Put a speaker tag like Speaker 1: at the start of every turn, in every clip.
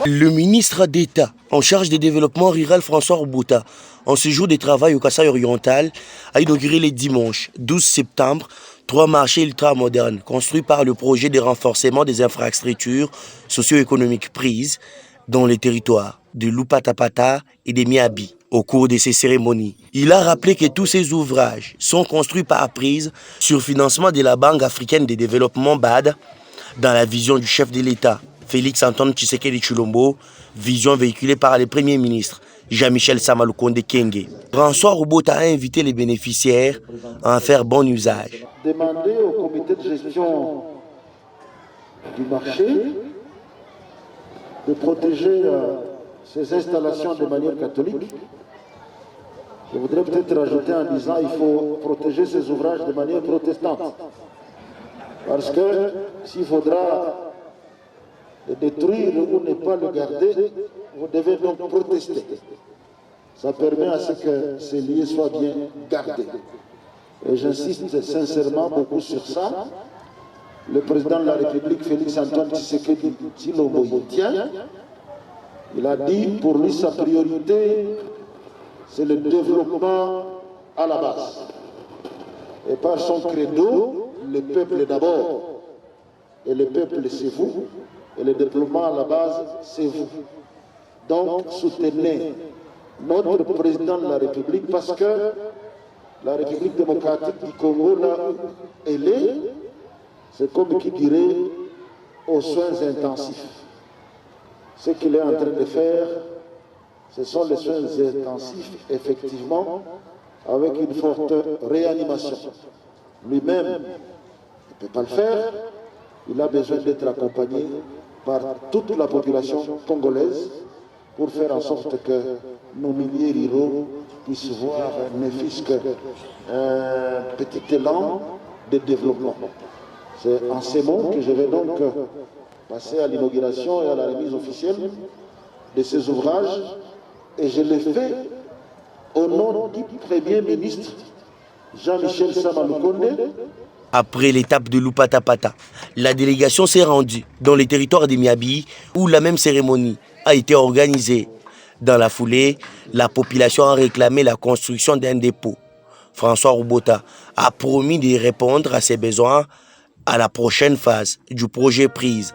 Speaker 1: Le ministre d'État en charge du développement rural François Roubota, en séjour de travail au Kasaï oriental, a inauguré le dimanche 12 septembre 3 marchés ultramodernes construits par le projet de renforcement des infrastructures socio-économiques prises dans les territoires de Lupatapata et de Miabi. Au cours de ces cérémonies, il a rappelé que tous ces ouvrages sont construits par prise sur financement de la Banque africaine de développement BAD dans la vision du chef de l'État, Félix Antoine Tshisekedi Tshilombo, vision véhiculée par le Premier ministre Jean-Michel Sama Lukonde Kyenge. François Roubota a invité les bénéficiaires à en faire bon usage.
Speaker 2: Demander au comité de gestion du marché de protéger ces installations de manière catholique. Je voudrais peut-être rajouter en disant qu'il faut protéger ces ouvrages de manière protestante. Parce que s'il faudra le détruire ou ne pas le garder, vous devez donc protester. Ça permet à ce que ces lieux soient bien gardés. Et j'insiste sincèrement beaucoup sur ça. Le président de la République, Félix Antoine Tshisekedi Tshilombo, y tient. Il a dit pour lui sa priorité, c'est le développement à la base. Et par son credo, le peuple d'abord. Et le peuple, c'est vous. Et le développement à la base, c'est vous. Donc, soutenez notre président de la République parce que la République démocratique du Congo, là où elle est, c'est comme qui dirait aux soins intensifs. Ce qu'il est en train de faire, ce sont les soins intensifs, effectivement, avec une forte réanimation. Lui-même ne peut pas le faire. Il a besoin d'être accompagné par toute la population congolaise pour faire en sorte que nos milliers ruraux puissent voir ne fût-ce qu'un petit élan de développement. C'est en ces mots que je vais donc passer à l'inauguration et à la remise officielle de ces ouvrages. Et je le fais au nom du Premier ministre Jean-Michel Sama Lukonde.
Speaker 1: Après l'étape de Lupatapata, la délégation s'est rendue dans les territoires de Miabi où la même cérémonie a été organisée. Dans la foulée, la population a réclamé la construction d'un dépôt. François Roubota a promis de répondre à ses besoins à la prochaine phase du projet prise.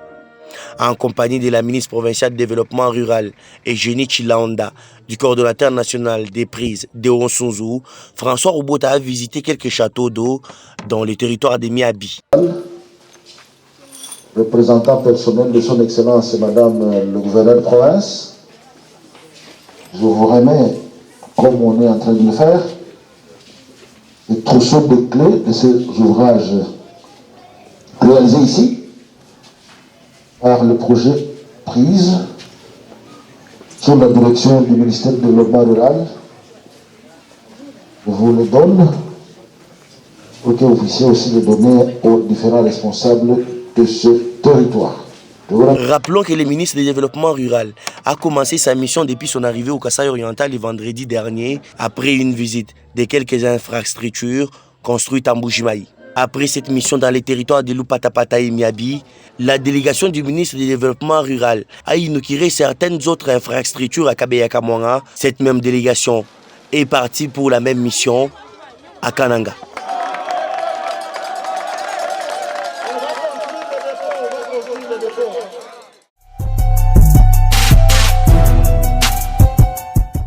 Speaker 1: En compagnie de la ministre provinciale du développement rural et Eugénie Tshilanda, du coordonnateur national des prises Déon Sunzu, François Roubota a visité quelques châteaux d'eau dans le territoire de Miabi.
Speaker 2: Représentant personnel de son Excellence, Madame le gouverneur de province, je vous remets, comme on est en train de le faire, les trousseaux de clés de ces ouvrages réalisés ici par le projet prise sous la direction du ministère du développement rural. Je vous le donne pour que vous puissiez aussi le donner aux différents responsables de ce territoire.
Speaker 1: Rappelons que le ministre du Développement rural a commencé sa mission depuis son arrivée au Kasaï oriental le vendredi dernier, après une visite de quelques infrastructures construites en Mbuji-Mayi. Après cette mission dans les territoires de Lupatapata et Miabi, la délégation du ministre du Développement rural a inauguré certaines autres infrastructures à Kabeya-Kamwanga. Cette même délégation est partie pour la même mission à Kananga.